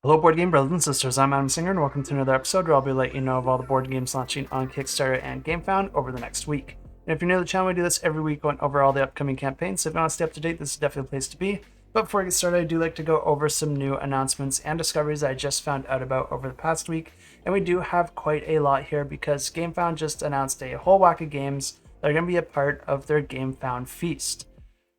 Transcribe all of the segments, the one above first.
Hello board game brothers and sisters, I'm Adam Singer and welcome to another episode where I'll be letting you know of all the board games launching on Kickstarter and Gamefound over the next week. And if you're new to the channel, we do this every week going over all the upcoming campaigns, so if you want to stay up to date, this is definitely the place to be. But before we get started, I do like to go over some new announcements and discoveries that I just found out about over the past week. And we do have quite a lot here because Gamefound just announced a whole whack of games that are going to be a part of their Gamefound Feast.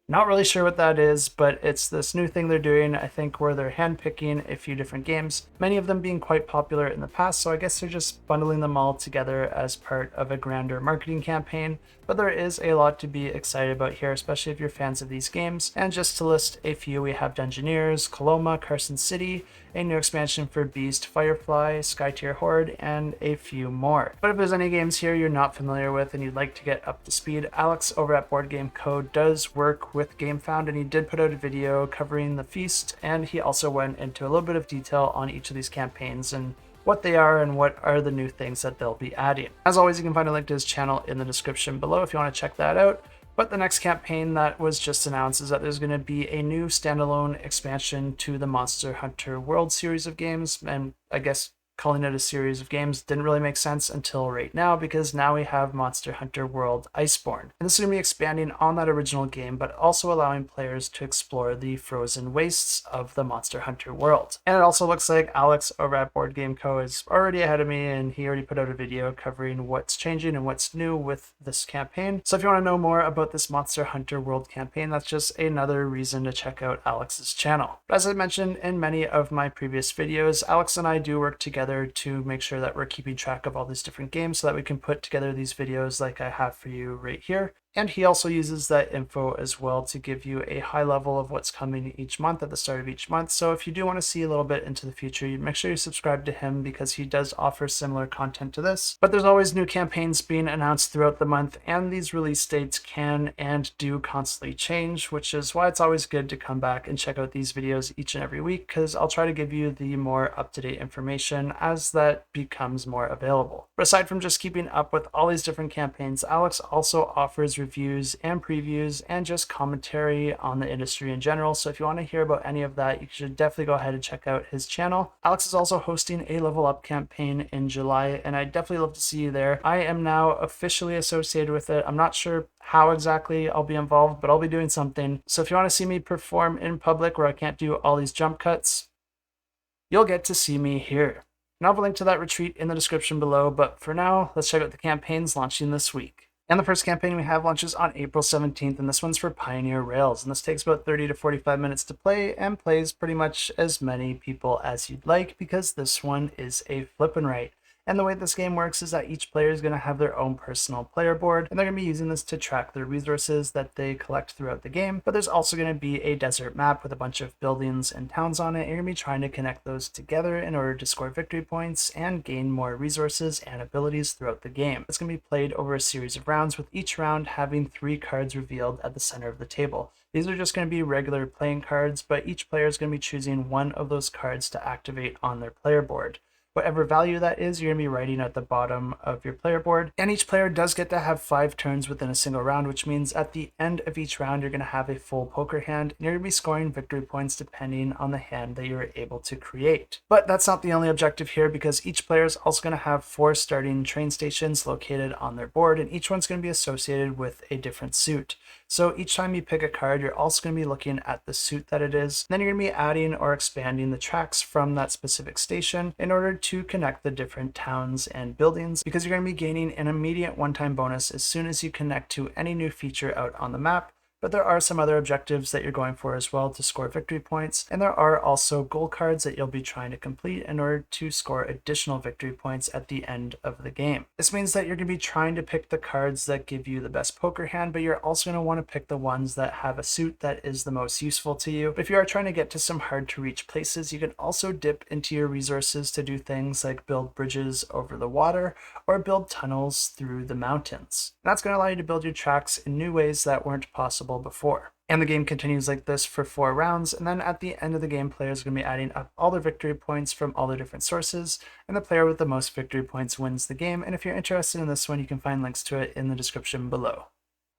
Not really sure what that is, but it's this new thing they're doing, I think, where they're handpicking a few different games, many of them being quite popular in the past, so I guess they're just bundling them all together as part of a grander marketing campaign. But there is a lot to be excited about here, especially if you're fans of these games. And just to list a few, we have Dungeoneers, Coloma, Carson City, a new expansion for Beast, Firefly, Skytier Horde, and a few more. But if there's any games here you're not familiar with and you'd like to get up to speed, Alex over at Board Game Co. does work with Gamefound, and he did put out a video covering the feast, and he also went into a little bit of detail on each of these campaigns and what they are and what are the new things that they'll be adding. As always, you can find a link to his channel in the description below if you want to check that out. But the next campaign that was just announced is that there's going to be a new standalone expansion to the Monster Hunter World series of games, and I guess calling it a series of games didn't really make sense until right now, because now we have Monster Hunter World Iceborne. And this is going to be expanding on that original game, but also allowing players to explore the frozen wastes of the Monster Hunter world. And it also looks like Alex over at Board Game Co. is already ahead of me, and he already put out a video covering what's changing and what's new with this campaign. So if you want to know more about this Monster Hunter World campaign, that's just another reason to check out Alex's channel. But as I mentioned in many of my previous videos, Alex and I do work together to make sure that we're keeping track of all these different games so that we can put together these videos like I have for you right here. And he also uses that info as well to give you a high level of what's coming each month at the start of each month. So if you do want to see a little bit into the future, you make sure you subscribe to him because he does offer similar content to this. But there's always new campaigns being announced throughout the month, and these release dates can and do constantly change, which is why it's always good to come back and check out these videos each and every week, because I'll try to give you the more up-to-date information as that becomes more available. But aside from just keeping up with all these different campaigns, Alex also offers reviews and previews and just commentary on the industry in general. So if you want to hear about any of that, you should definitely go ahead and check out his channel. Alex is also hosting a LevelUp campaign in July, and I'd definitely love to see you there. I am now officially associated with it. I'm not sure how exactly I'll be involved, but I'll be doing something. So if you want to see me perform in public where I can't do all these jump cuts, you'll get to see me here. And I'll have a link to that retreat in the description below, but for now, let's check out the campaigns launching this week. And the first campaign we have launches on April 17th, and this one's for Pioneer Rails. And this takes about 30 to 45 minutes to play and plays pretty much as many people as you'd like, because this one is a flip and write. And the way this game works is that each player is going to have their own personal player board, and they're going to be using this to track their resources that they collect throughout the game. But there's also going to be a desert map with a bunch of buildings and towns on it, and you're going to be trying to connect those together in order to score victory points and gain more resources and abilities throughout the game. It's going to be played over a series of rounds, with each round having 3 cards revealed at the center of the table. These are just going to be regular playing cards, but each player is going to be choosing one of those cards to activate on their player board. Whatever value that is, you're going to be writing at the bottom of your player board. And each player does get to have 5 turns within a single round, which means at the end of each round, you're going to have a full poker hand, and you're going to be scoring victory points depending on the hand that you're able to create. But that's not the only objective here, because each player is also going to have 4 starting train stations located on their board, and each one's going to be associated with a different suit. So each time you pick a card, you're also going to be looking at the suit that it is. Then you're going to be adding or expanding the tracks from that specific station in order to connect the different towns and buildings, because you're going to be gaining an immediate one-time bonus as soon as you connect to any new feature out on the map. But there are some other objectives that you're going for as well to score victory points, and there are also goal cards that you'll be trying to complete in order to score additional victory points at the end of the game. This means that you're going to be trying to pick the cards that give you the best poker hand, but you're also going to want to pick the ones that have a suit that is the most useful to you. But if you are trying to get to some hard to reach places, you can also dip into your resources to do things like build bridges over the water or build tunnels through the mountains. And that's going to allow you to build your tracks in new ways that weren't possible before. And the game continues like this for 4 rounds, and then at the end of the game, players are going to be adding up all their victory points from all their different sources, and the player with the most victory points wins the game. And if you're interested in this one, you can find links to it in the description below.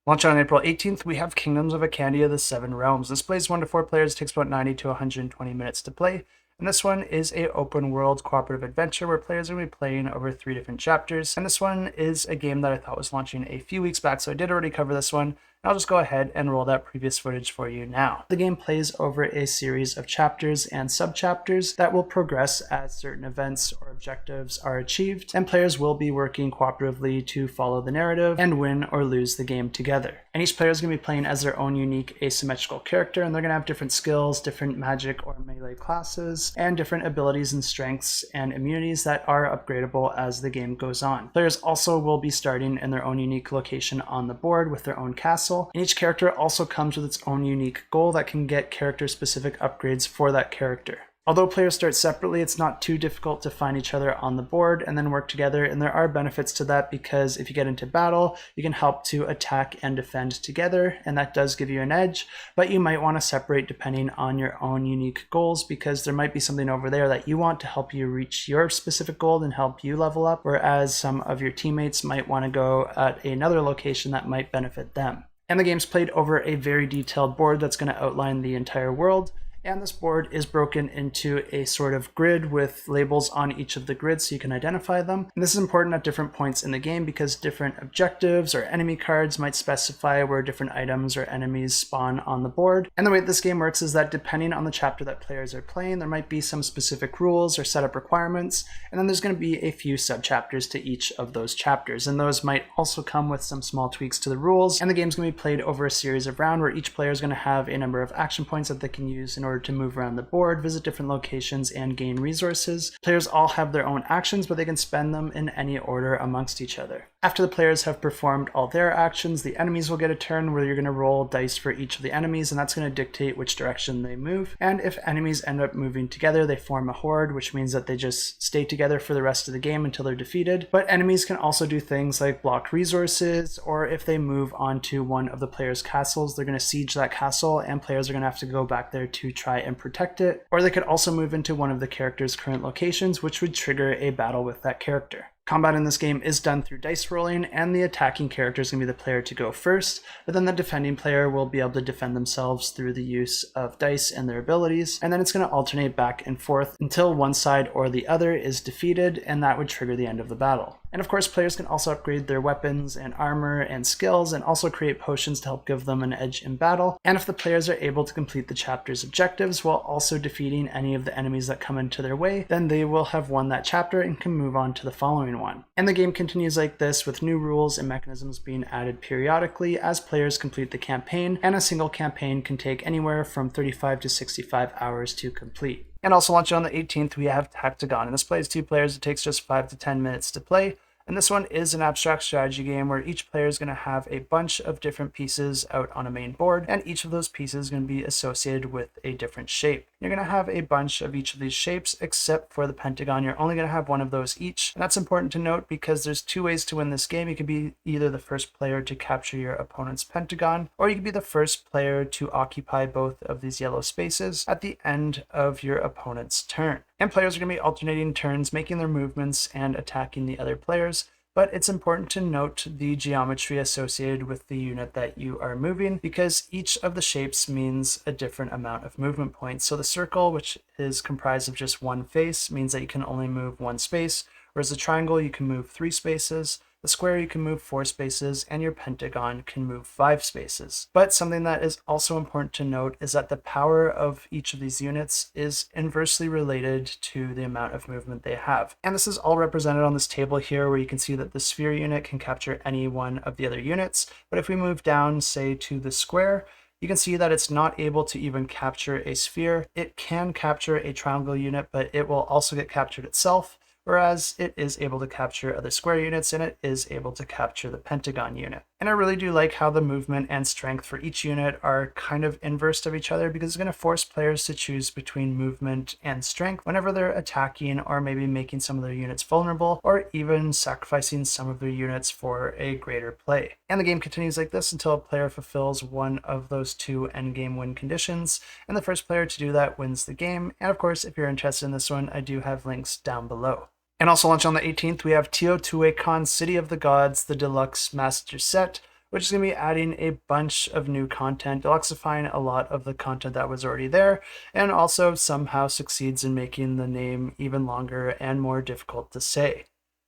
Launch on April 18th, we have Kingdoms of Akandia, the 7 Realms. This plays 1 to 4 players, takes about 90 to 120 minutes to play. And this one is a open world cooperative adventure where players are going to be playing over 3 different chapters. And this one is a game that I thought was launching a few weeks back, so I did already cover this one. I'll just go ahead and roll that previous footage for you now. The game plays over a series of chapters and sub-chapters that will progress as certain events or objectives are achieved, and players will be working cooperatively to follow the narrative and win or lose the game together. And each player is going to be playing as their own unique asymmetrical character, and they're going to have different skills, different magic or melee classes, and different abilities and strengths and immunities that are upgradable as the game goes on. Players also will be starting in their own unique location on the board with their own castle. And each character also comes with its own unique goal that can get character-specific upgrades for that character. Although players start separately, it's not too difficult to find each other on the board and then work together, and there are benefits to that because if you get into battle, you can help to attack and defend together, and that does give you an edge, but you might want to separate depending on your own unique goals because there might be something over there that you want to help you reach your specific goal and help you level up, whereas some of your teammates might want to go at another location that might benefit them. And the game's played over a very detailed board that's going to outline the entire world. And this board is broken into a sort of grid with labels on each of the grids so you can identify them. And this is important at different points in the game because different objectives or enemy cards might specify where different items or enemies spawn on the board. And the way this game works is that depending on the chapter that players are playing, there might be some specific rules or setup requirements, and then there's going to be a few sub-chapters to each of those chapters. And those might also come with some small tweaks to the rules. And the game's going to be played over a series of rounds where each player is going to have a number of action points that they can use in order to move around the board, visit different locations, and gain resources. Players all have their own actions, but they can spend them in any order amongst each other. After the players have performed all their actions, the enemies will get a turn where you're going to roll dice for each of the enemies, and that's going to dictate which direction they move. And if enemies end up moving together, they form a horde, which means that they just stay together for the rest of the game until they're defeated. But enemies can also do things like block resources, or if they move onto one of the players' castles, they're going to siege that castle, and players are going to have to go back there to try and protect it. Or they could also move into one of the character's current locations, which would trigger a battle with that character. Combat in this game is done through dice rolling, and the attacking character is going to be the player to go first, but then the defending player will be able to defend themselves through the use of dice and their abilities, and then it's going to alternate back and forth until one side or the other is defeated, and that would trigger the end of the battle. And of course, players can also upgrade their weapons and armor and skills, and also create potions to help give them an edge in battle. And if the players are able to complete the chapter's objectives while also defeating any of the enemies that come into their way, then they will have won that chapter and can move on to the following one. And the game continues like this, with new rules and mechanisms being added periodically as players complete the campaign, and a single campaign can take anywhere from 35 to 65 hours to complete. And also launching on the 18th, we have Tactigon, and this plays 2 players. It takes just 5 to 10 minutes to play. And this one is an abstract strategy game where each player is going to have a bunch of different pieces out on a main board, and each of those pieces is going to be associated with a different shape. You're going to have a bunch of each of these shapes, except for the pentagon. You're only going to have one of those each. And that's important to note because there's 2 ways to win this game. You can be either the first player to capture your opponent's pentagon, or you can be the first player to occupy both of these yellow spaces at the end of your opponent's turn. And players are going to be alternating turns, making their movements and attacking the other players. But it's important to note the geometry associated with the unit that you are moving, because each of the shapes means a different amount of movement points. So the circle, which is comprised of just one face, means that you can only move 1 space, whereas the triangle, you can move 3 spaces. The square, you can move 4 spaces, and your pentagon can move 5 spaces. But something that is also important to note is that the power of each of these units is inversely related to the amount of movement they have. And this is all represented on this table here, where you can see that the sphere unit can capture any one of the other units. But if we move down, say, to the square, you can see that it's not able to even capture a sphere. It can capture a triangle unit, but it will also get captured itself, whereas it is able to capture other square units, and it is able to capture the pentagon unit. And I really do like how the movement and strength for each unit are kind of inverse of each other, because it's going to force players to choose between movement and strength whenever they're attacking, or maybe making some of their units vulnerable, or even sacrificing some of their units for a greater play. And the game continues like this until a player fulfills one of those 2 endgame win conditions, and the first player to do that wins the game. And of course, if you're interested in this one, I do have links down below. And also launch on the 18th, we have Teotihuacan City of the Gods, the Deluxe Master Set, which is going to be adding a bunch of new content, deluxifying a lot of the content that was already there, and also somehow succeeds in making the name even longer and more difficult to say.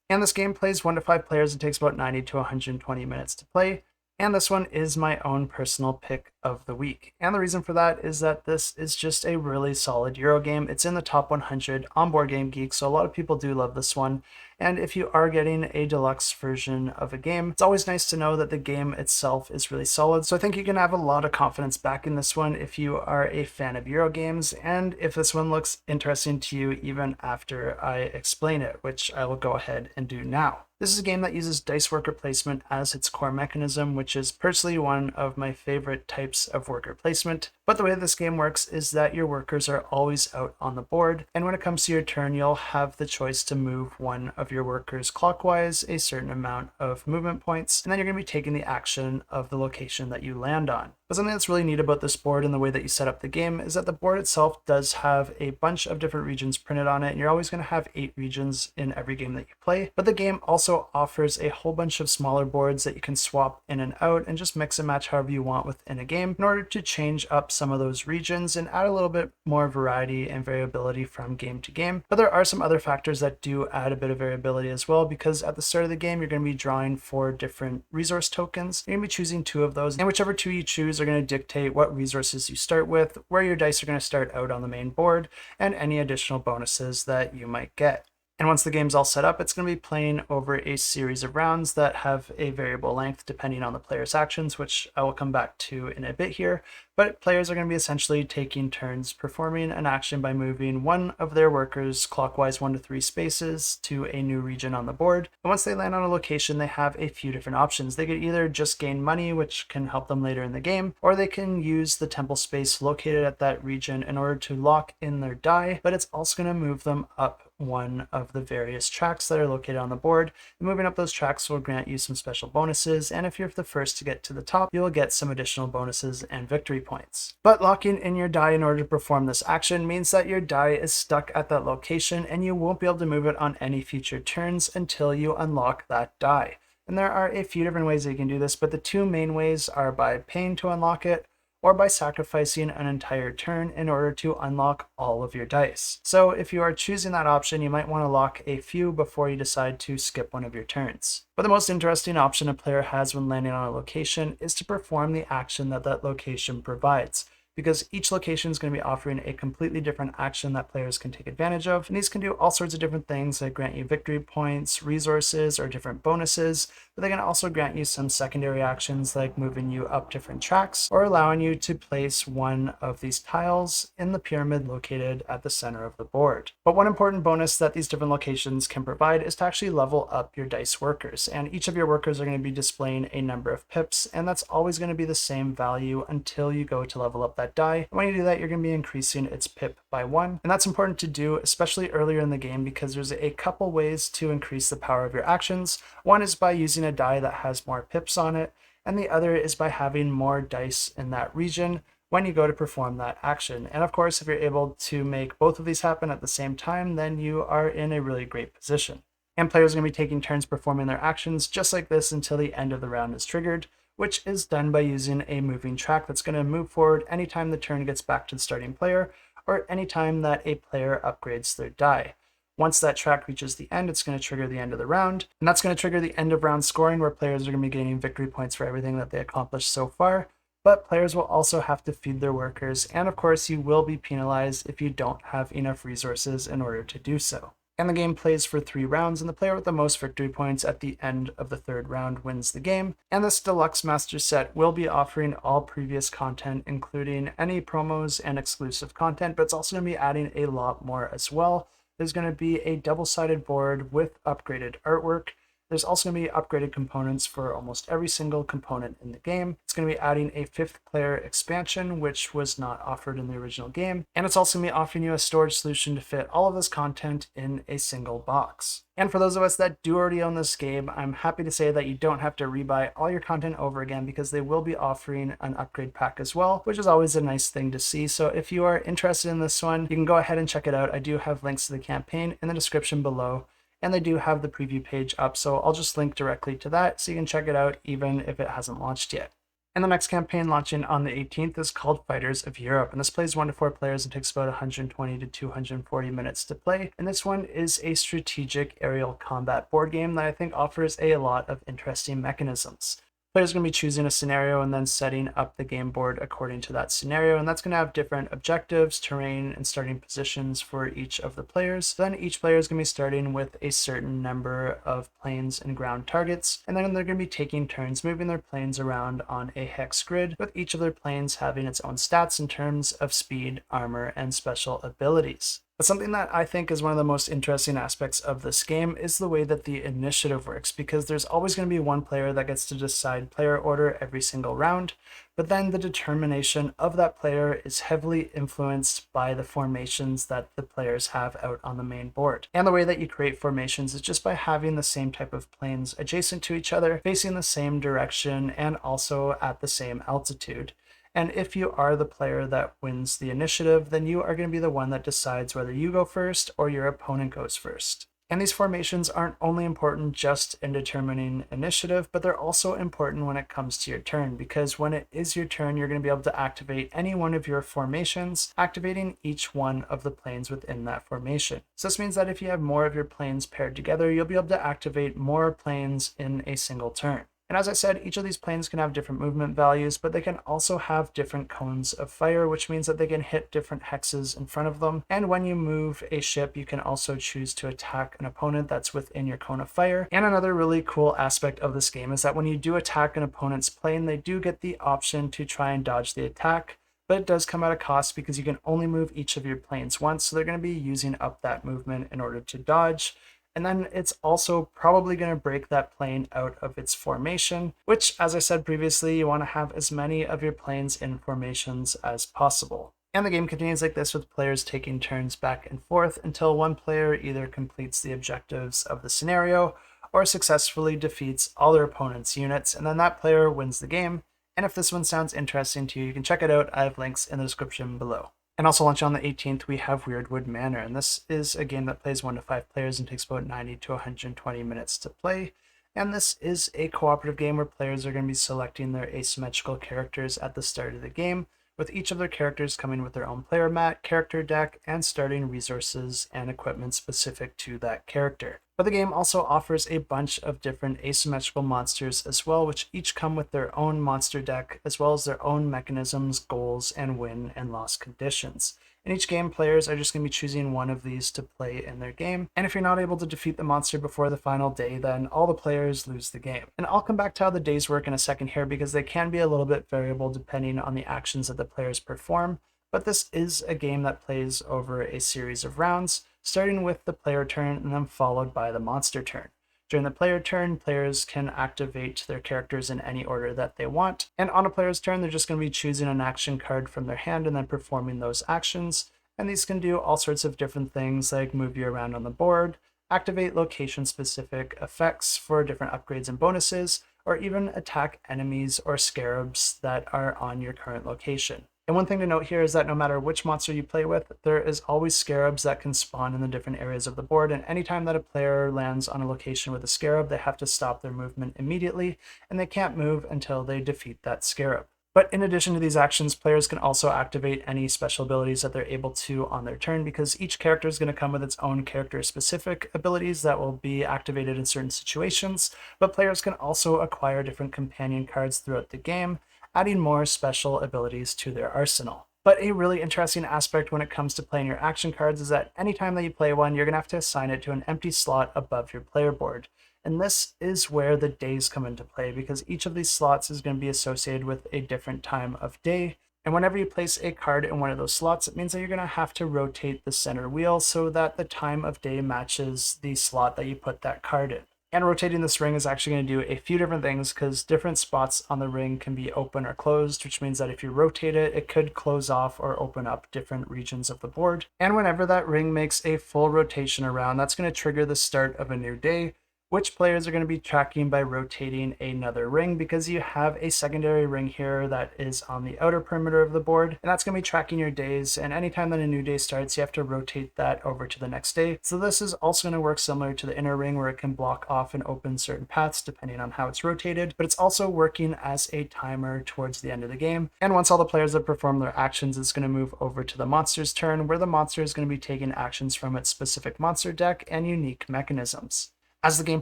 And this game plays 1 to 5 players and takes about 90 to 120 minutes to play. And this one is my own personal pick of the week. And the reason for that is that this is just a really solid Euro game. It's in the top 100 on BoardGameGeek, so a lot of people do love this one. And if you are getting a deluxe version of a game, it's always nice to know that the game itself is really solid. So I think you can have a lot of confidence backing this one if you are a fan of Euro games, and if this one looks interesting to you even after I explain it, which I will go ahead and do now. This is a game that uses dice worker placement as its core mechanism, which is personally one of my favorite types of worker placement. But the way this game works is that your workers are always out on the board, and when it comes to your turn, you'll have the choice to move one of your workers clockwise a certain amount of movement points, and then you're going to be taking the action of the location that you land on. But something that's really neat about this board and the way that you set up the game is that the board itself does have a bunch of different regions printed on it, and you're always going to have 8 regions in every game that you play. But the game also offers a whole bunch of smaller boards that you can swap in and out and just mix and match however you want within a game in order to change up some of those regions and add a little bit more variety and variability from game to game. But there are some other factors that do add a bit of variability as well, because at the start of the game, you're going to be drawing 4 different resource tokens. You're going to be choosing 2 of those, and whichever 2 you choose are going to dictate what resources you start with, where your dice are going to start out on the main board, and any additional bonuses that you might get. And once the game's all set up, it's going to be playing over a series of rounds that have a variable length depending on the player's actions, which I will come back to in a bit here. But players are going to be essentially taking turns performing an action by moving one of their workers clockwise 1 to 3 spaces to a new region on the board. And once they land on a location, they have a few different options. They could either just gain money, which can help them later in the game, or they can use the temple space located at that region in order to lock in their die, but it's also going to move them up one of the various tracks that are located on the board. And moving up those tracks will grant you some special bonuses, and if you're the first to get to the top, you'll get some additional bonuses and victory points. But locking in your die in order to perform this action means that your die is stuck at that location and you won't be able to move it on any future turns until you unlock that die. And there are a few different ways that you can do this, but the 2 main ways are by paying to unlock it, or by sacrificing an entire turn in order to unlock all of your dice. So if you are choosing that option, you might want to lock a few before you decide to skip one of your turns. But the most interesting option a player has when landing on a location is to perform the action that that location provides, because each location is going to be offering a completely different action that players can take advantage of. And these can do all sorts of different things, like grant you victory points, resources, or different bonuses. But they can also grant you some secondary actions like moving you up different tracks or allowing you to place one of these tiles in the pyramid located at the center of the board. But one important bonus that these different locations can provide is to actually level up your dice workers. And each of your workers are going to be displaying a number of pips, and that's always going to be the same value until you go to level up that die. And when you do that, you're going to be increasing its pip by 1. And that's important to do, especially earlier in the game, because there's a couple ways to increase the power of your actions. One is by using a die that has more pips on it, and the other is by having more dice in that region when you go to perform that action. And of course, if you're able to make both of these happen at the same time, then you are in a really great position. And players are going to be taking turns performing their actions just like this until the end of the round is triggered, which is done by using a moving track that's going to move forward anytime the turn gets back to the starting player, or anytime that a player upgrades their die. Once that track reaches the end, it's going to trigger the end of the round, and that's going to trigger the end of round scoring, where players are going to be gaining victory points for everything that they accomplished so far. But players will also have to feed their workers, and of course you will be penalized if you don't have enough resources in order to do so. And the game plays for 3 rounds, and the player with the most victory points at the end of the 3rd round wins the game. And this deluxe master set will be offering all previous content, including any promos and exclusive content, but it's also going to be adding a lot more as well. There's going to be a double-sided board with upgraded artwork. There's also going to be upgraded components for almost every single component in the game. It's going to be adding a 5th player expansion, which was not offered in the original game. And it's also going to be offering you a storage solution to fit all of this content in a single box. And for those of us that do already own this game, I'm happy to say that you don't have to rebuy all your content over again, because they will be offering an upgrade pack as well, which is always a nice thing to see. So if you are interested in this one, you can go ahead and check it out. I do have links to the campaign in the description below. and they do have the preview page up, so I'll just link directly to that so you can check it out even if it hasn't launched yet. And the next campaign launching on the 18th is called Fighters of Europe, and this plays 1 to 4 players and takes about 120 to 240 minutes to play. And this one is a strategic aerial combat board game that I think offers a lot of interesting mechanisms. Players are going to be choosing a scenario and then setting up the game board according to that scenario, and that's going to have different objectives, terrain, and starting positions for each of the players. Then each player is going to be starting with a certain number of planes and ground targets, and then they're going to be taking turns moving their planes around on a hex grid, with each of their planes having its own stats in terms of speed, armor, and special abilities. But something that I think is one of the most interesting aspects of this game is the way that the initiative works, because there's always going to be one player that gets to decide player order every single round, but then the determination of that player is heavily influenced by the formations that the players have out on the main board. And the way that you create formations is just by having the same type of planes adjacent to each other, facing the same direction, and also at the same altitude. And if you are the player that wins the initiative, then you are going to be the one that decides whether you go first or your opponent goes first. And these formations aren't only important just in determining initiative, but they're also important when it comes to your turn, because when it is your turn, you're going to be able to activate any one of your formations, activating each one of the planes within that formation. So this means that if you have more of your planes paired together, you'll be able to activate more planes in a single turn. And as I said, each of these planes can have different movement values, but they can also have different cones of fire, which means that they can hit different hexes in front of them. And when you move a ship, you can also choose to attack an opponent that's within your cone of fire. And another really cool aspect of this game is that when you do attack an opponent's plane, they do get the option to try and dodge the attack, but it does come at a cost because you can only move each of your planes once, so they're going to be using up that movement in order to dodge. And then it's also probably going to break that plane out of its formation, which, as I said previously, you want to have as many of your planes in formations as possible. And the game continues like this, with players taking turns back and forth until one player either completes the objectives of the scenario or successfully defeats all their opponent's units, and then that player wins the game. And if this one sounds interesting to you, you can check it out. I have links in the description below. And also launching on the 18th, we have Weirdwood Manor, and this is a game that plays 1 to 5 players and takes about 90 to 120 minutes to play. And this is a cooperative game where players are going to be selecting their asymmetrical characters at the start of the game, with each of their characters coming with their own player mat, character deck, and starting resources and equipment specific to that character. But the game also offers a bunch of different asymmetrical monsters as well, which each come with their own monster deck, as well as their own mechanisms, goals, and win and loss conditions. In each game, players are just going to be choosing one of these to play in their game, and if you're not able to defeat the monster before the final day, then all the players lose the game. And I'll come back to how the days work in a second here, because they can be a little bit variable depending on the actions that the players perform, but this is a game that plays over a series of rounds, starting with the player turn and then followed by the monster turn. During the player turn, players can activate their characters in any order that they want, and on a player's turn, they're just going to be choosing an action card from their hand and then performing those actions. And these can do all sorts of different things, like move you around on the board, activate location-specific effects for different upgrades and bonuses, or even attack enemies or scarabs that are on your current location. And one thing to note here is that no matter which monster you play with, there is always scarabs that can spawn in the different areas of the board, and anytime that a player lands on a location with a scarab, they have to stop their movement immediately, and they can't move until they defeat that scarab. But in addition to these actions, players can also activate any special abilities that they're able to on their turn, because each character is going to come with its own character-specific abilities that will be activated in certain situations, but players can also acquire different companion cards throughout the game, adding more special abilities to their arsenal. But a really interesting aspect when it comes to playing your action cards is that anytime that you play one, you're going to have to assign it to an empty slot above your player board. And this is where the days come into play, because each of these slots is going to be associated with a different time of day. And whenever you place a card in one of those slots, it means that you're going to have to rotate the center wheel so that the time of day matches the slot that you put that card in. And rotating this ring is actually going to do a few different things, because different spots on the ring can be open or closed, which means that if you rotate it, it could close off or open up different regions of the board. And whenever that ring makes a full rotation around, that's going to trigger the start of a new day, which players are going to be tracking by rotating another ring, because you have a secondary ring here that is on the outer perimeter of the board, and that's going to be tracking your days, and anytime that a new day starts you have to rotate that over to the next day. So this is also going to work similar to the inner ring, where it can block off and open certain paths depending on how it's rotated, but it's also working as a timer towards the end of the game. And once all the players have performed their actions, it's going to move over to the monster's turn, where the monster is going to be taking actions from its specific monster deck and unique mechanisms. As the game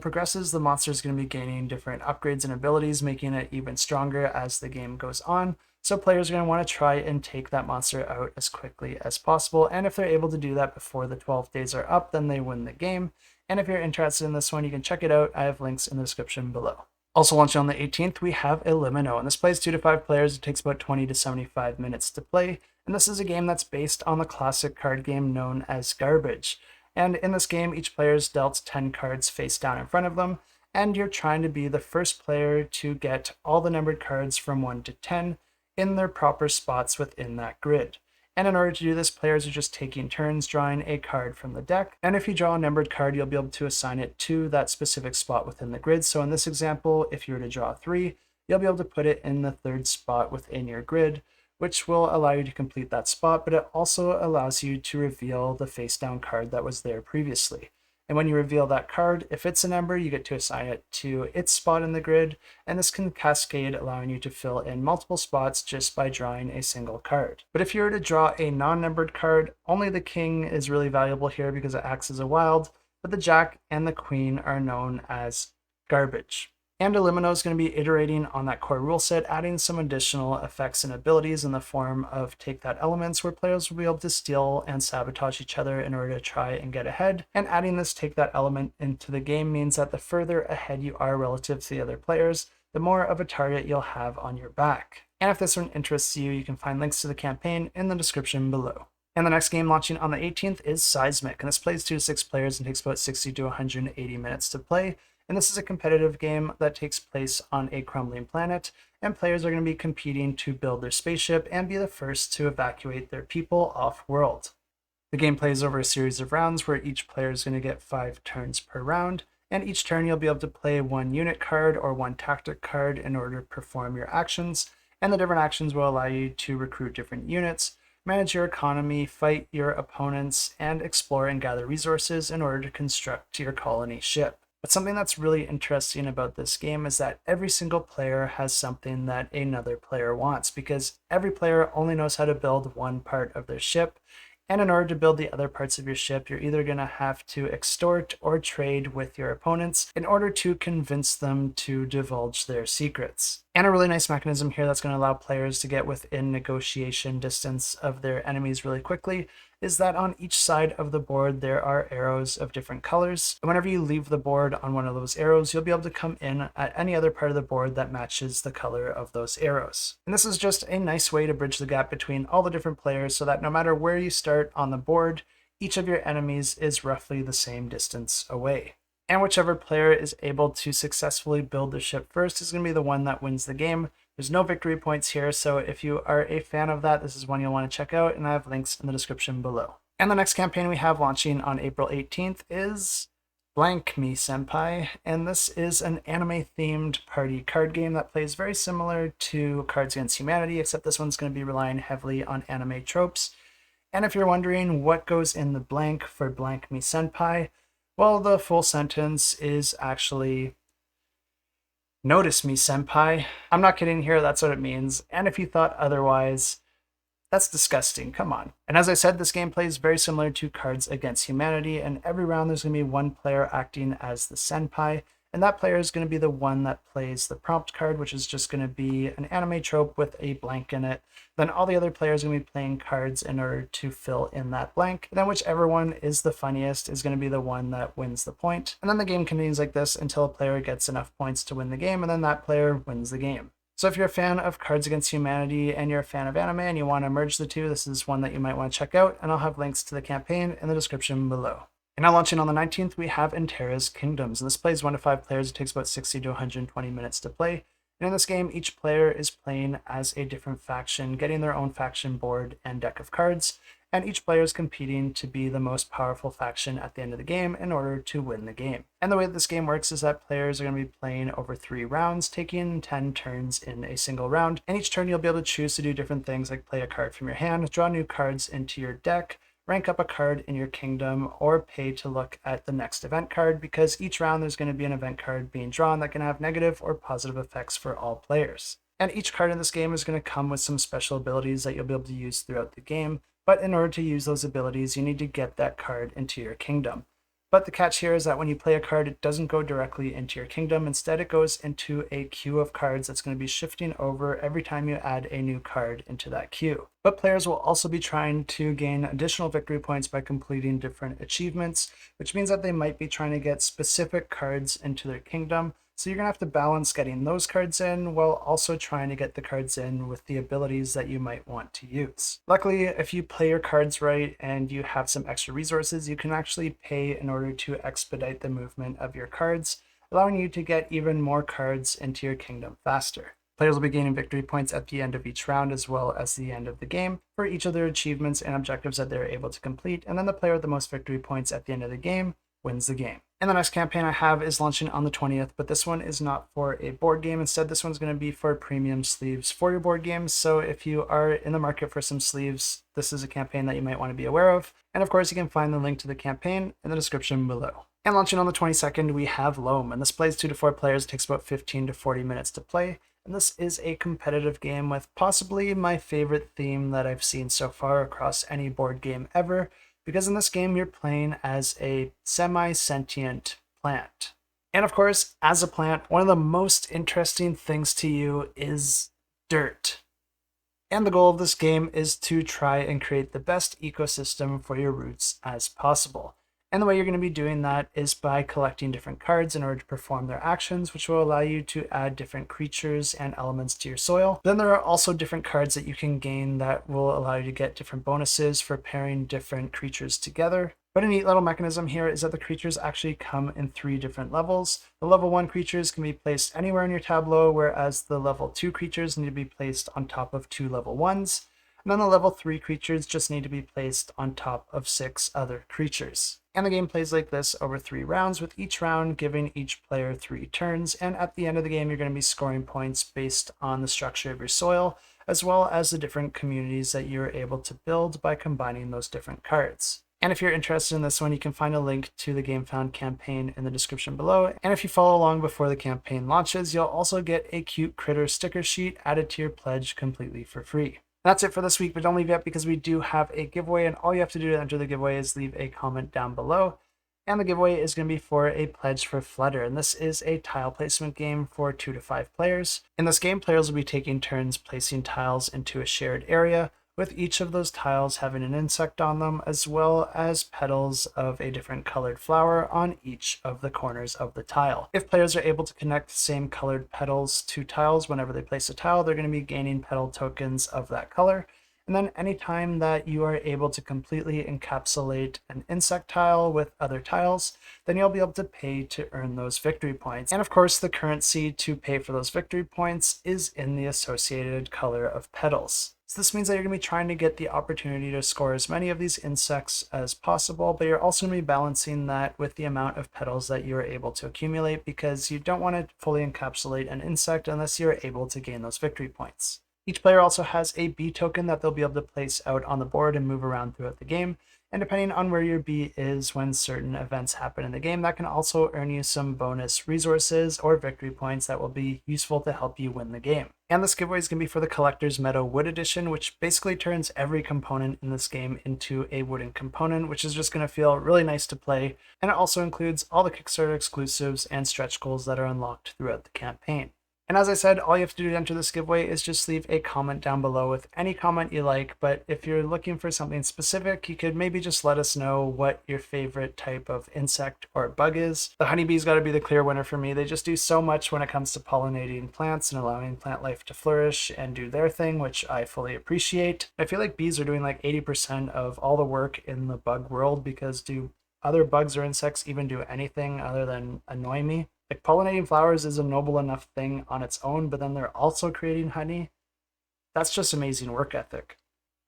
progresses, the monster is going to be gaining different upgrades and abilities, making it even stronger as the game goes on. So players are going to want to try and take that monster out as quickly as possible. And if they're able to do that before the 12 days are up, then they win the game. And if you're interested in this one, you can check it out. I have links in the description below. Also launching on the 18th, we have Elimino, and this plays 2 to 5 players. It takes about 20 to 75 minutes to play. And this is a game that's based on the classic card game known as Garbage. And in this game, each player is dealt 10 cards face down in front of them, and you're trying to be the first player to get all the numbered cards from 1 to 10 in their proper spots within that grid. And in order to do this, players are just taking turns drawing a card from the deck, and if you draw a numbered card, you'll be able to assign it to that specific spot within the grid. So in this example, if you were to draw 3, you'll be able to put it in the 3rd spot within your grid, which will allow you to complete that spot, but it also allows you to reveal the face down card that was there previously. And when you reveal that card, if it's a number, you get to assign it to its spot in the grid, and this can cascade, allowing you to fill in multiple spots just by drawing a single card. But if you were to draw a non-numbered card, only the king is really valuable here because it acts as a wild, but the jack and the queen are known as garbage. And Elimino is going to be iterating on that core rule set, adding some additional effects and abilities in the form of Take That elements, where players will be able to steal and sabotage each other in order to try and get ahead. And adding this Take That element into the game means that the further ahead you are relative to the other players, the more of a target you'll have on your back. And if this one interests you, you can find links to the campaign in the description below. And the next game launching on the 18th is Cysmic, and this plays 2 to 6 players and takes about 60 to 180 minutes to play. And this is a competitive game that takes place on a crumbling planet, and players are going to be competing to build their spaceship and be the first to evacuate their people off-world. The game plays over a series of rounds where each player is going to get 5 turns per round, and each turn you'll be able to play 1 unit card or 1 tactic card in order to perform your actions, and the different actions will allow you to recruit different units, manage your economy, fight your opponents, and explore and gather resources in order to construct your colony ship. But something that's really interesting about this game is that every single player has something that another player wants, because every player only knows how to build one part of their ship, and in order to build the other parts of your ship, you're either going to have to extort or trade with your opponents in order to convince them to divulge their secrets. And a really nice mechanism here that's going to allow players to get within negotiation distance of their enemies really quickly is that on each side of the board there are arrows of different colors. And whenever you leave the board on one of those arrows, you'll be able to come in at any other part of the board that matches the color of those arrows. And this is just a nice way to bridge the gap between all the different players, so that no matter where you start on the board, each of your enemies is roughly the same distance away. And whichever player is able to successfully build the ship first is going to be the one that wins the game. There's no victory points here, so if you are a fan of that, this is one you'll want to check out, and I have links in the description below. And the next campaign we have launching on April 18th is Blank Me Senpai, and this is an anime-themed party card game that plays very similar to Cards Against Humanity, except this one's going to be relying heavily on anime tropes. And if you're wondering what goes in the blank for Blank Me Senpai, well, the full sentence is actually Notice Me Senpai. I'm not kidding here, that's what it means. And if you thought otherwise, that's disgusting, come on. And as I said, this game plays very similar to Cards Against Humanity, and every round there's going to be one player acting as the senpai, and that player is going to be the one that plays the prompt card, which is just going to be an anime trope with a blank in it. Then all the other players are going to be playing cards in order to fill in that blank. And then whichever one is the funniest is going to be the one that wins the point. And then the game continues like this until a player gets enough points to win the game, and then that player wins the game. So if you're a fan of Cards Against Humanity and you're a fan of anime and you want to merge the two, this is one that you might want to check out, and I'll have links to the campaign in the description below. And now launching on the 19th, we have Antares Kingdoms, and this plays 1 to 5 players. It takes about 60 to 120 minutes to play. And in this game, each player is playing as a different faction, getting their own faction board and deck of cards. and each player is competing to be the most powerful faction at the end of the game in order to win the game. And the way that this game works is that players are going to be playing over 3 rounds, taking 10 turns in a single round, and each turn you'll be able to choose to do different things like play a card from your hand, draw new cards into your deck, rank up a card in your kingdom, or pay to look at the next event card, because each round there's going to be an event card being drawn that can have negative or positive effects for all players. And each card in this game is going to come with some special abilities that you'll be able to use throughout the game, but in order to use those abilities, you need to get that card into your kingdom. But the catch here is that when you play a card, it doesn't go directly into your kingdom. Instead, it goes into a queue of cards that's going to be shifting over every time you add a new card into that queue. But players will also be trying to gain additional victory points by completing different achievements, which means that they might be trying to get specific cards into their kingdom. So you're going to have to balance getting those cards in while also trying to get the cards in with the abilities that you might want to use. Luckily, if you play your cards right and you have some extra resources, you can actually pay in order to expedite the movement of your cards, allowing you to get even more cards into your kingdom faster. Players will be gaining victory points at the end of each round as well as the end of the game for each of their achievements and objectives that they're able to complete, and then the player with the most victory points at the end of the game wins the game. And the next campaign I have is launching on the 20th, but this one is not for a board game. Instead, this one's going to be for premium sleeves for your board games. So if you are in the market for some sleeves, this is a campaign that you might want to be aware of. And of course, you can find the link to the campaign in the description below. And launching on the 22nd, we have Loam, and this plays 2 to 4 players. It takes about 15 to 40 minutes to play. And this is a competitive game with possibly my favorite theme that I've seen so far across any board game ever, because in this game you're playing as a semi-sentient plant. And of course, as a plant, one of the most interesting things to you is dirt. And the goal of this game is to try and create the best ecosystem for your roots as possible. And the way you're going to be doing that is by collecting different cards in order to perform their actions, which will allow you to add different creatures and elements to your soil. Then there are also different cards that you can gain that will allow you to get different bonuses for pairing different creatures together. But a neat little mechanism here is that the creatures actually come in 3 different levels. The level 1 creatures can be placed anywhere in your tableau, whereas the level 2 creatures need to be placed on top of 2 level 1s. And then the level 3 creatures just need to be placed on top of 6 other creatures. And the game plays like this over 3 rounds, with each round giving each player 3 turns. And at the end of the game, you're going to be scoring points based on the structure of your soil, as well as the different communities that you're able to build by combining those different cards. And if you're interested in this one, you can find a link to the Gamefound campaign in the description below. And if you follow along before the campaign launches, you'll also get a cute critter sticker sheet added to your pledge completely for free. That's it for this week, but don't leave yet because we do have a giveaway, and all you have to do to enter the giveaway is leave a comment down below. And the giveaway is going to be for a pledge for Flutter, and this is a tile placement game for 2 to 5 players. In this game, players will be taking turns placing tiles into a shared area, with each of those tiles having an insect on them, as well as petals of a different colored flower on each of the corners of the tile. If players are able to connect the same colored petals to tiles whenever they place a tile, they're going to be gaining petal tokens of that color. And then anytime that you are able to completely encapsulate an insect tile with other tiles, then you'll be able to pay to earn those victory points. And of course, the currency to pay for those victory points is in the associated color of petals. So this means that you're going to be trying to get the opportunity to score as many of these insects as possible, but you're also going to be balancing that with the amount of petals that you're able to accumulate, because you don't want to fully encapsulate an insect unless you're able to gain those victory points. Each player also has a bee token that they'll be able to place out on the board and move around throughout the game. And depending on where your bee is when certain events happen in the game, that can also earn you some bonus resources or victory points that will be useful to help you win the game. And this giveaway is going to be for the Collector's Meadow Wood Edition, which basically turns every component in this game into a wooden component, which is just going to feel really nice to play. And it also includes all the Kickstarter exclusives and stretch goals that are unlocked throughout the campaign. And as I said, all you have to do to enter this giveaway is just leave a comment down below with any comment you like. But if you're looking for something specific, you could maybe just let us know what your favorite type of insect or bug is. The honeybee's got to be the clear winner for me. They just do so much when it comes to pollinating plants and allowing plant life to flourish and do their thing, which I fully appreciate. I feel like bees are doing like 80% of all the work in the bug world, because do other bugs or insects even do anything other than annoy me? Like, pollinating flowers is a noble enough thing on its own, but then they're also creating honey. That's just amazing work ethic.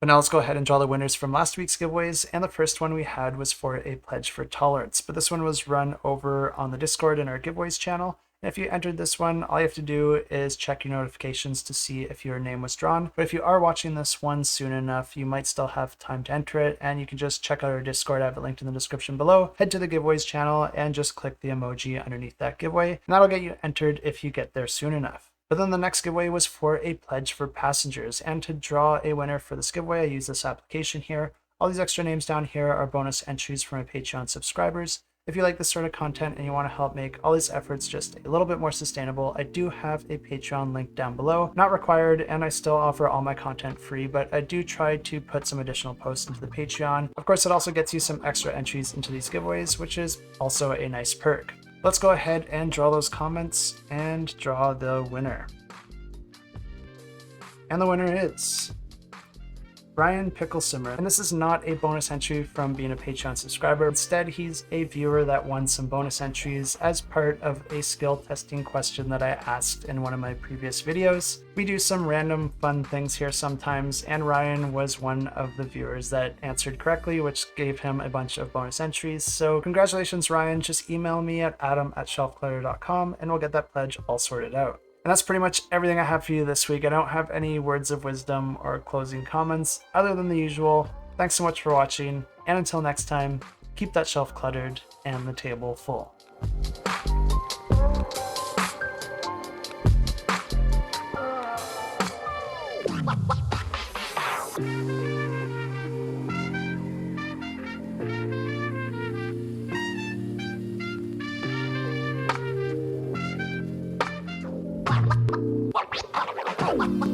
But now let's go ahead and draw the winners from last week's giveaways, and the first one we had was for a Pledge for Tolerance, but this one was run over on the Discord in our giveaways channel. And if you entered this one, all you have to do is check your notifications to see if your name was drawn. But if you are watching this one soon enough, you might still have time to enter it, and you can just check out our Discord. I have it linked in the description below. Head to the giveaways channel and just click the emoji underneath that giveaway, and that'll get you entered if you get there soon enough. But then the next giveaway was for a Pledge for Passengers, and to draw a winner for this giveaway, I use this application here. All these extra names down here are bonus entries for my Patreon subscribers. If you like this sort of content and you want to help make all these efforts just a little bit more sustainable, I do have a Patreon link down below. Not required, and I still offer all my content free, but I do try to put some additional posts into the Patreon. Of course, it also gets you some extra entries into these giveaways, which is also a nice perk. Let's go ahead and draw those comments and draw the winner. And the winner is Brian Picklesimmer, and this is not a bonus entry from being a Patreon subscriber. Instead, he's a viewer that won some bonus entries as part of a skill testing question that I asked in one of my previous videos. We do some random fun things here sometimes, and Ryan was one of the viewers that answered correctly, which gave him a bunch of bonus entries. So congratulations, Ryan. Just email me at adam@shelfclutter.com and we'll get that pledge all sorted out. And that's pretty much everything I have for you this week. I don't have any words of wisdom or closing comments other than the usual. Thanks so much for watching, and until next time, keep that shelf cluttered and the table full. What?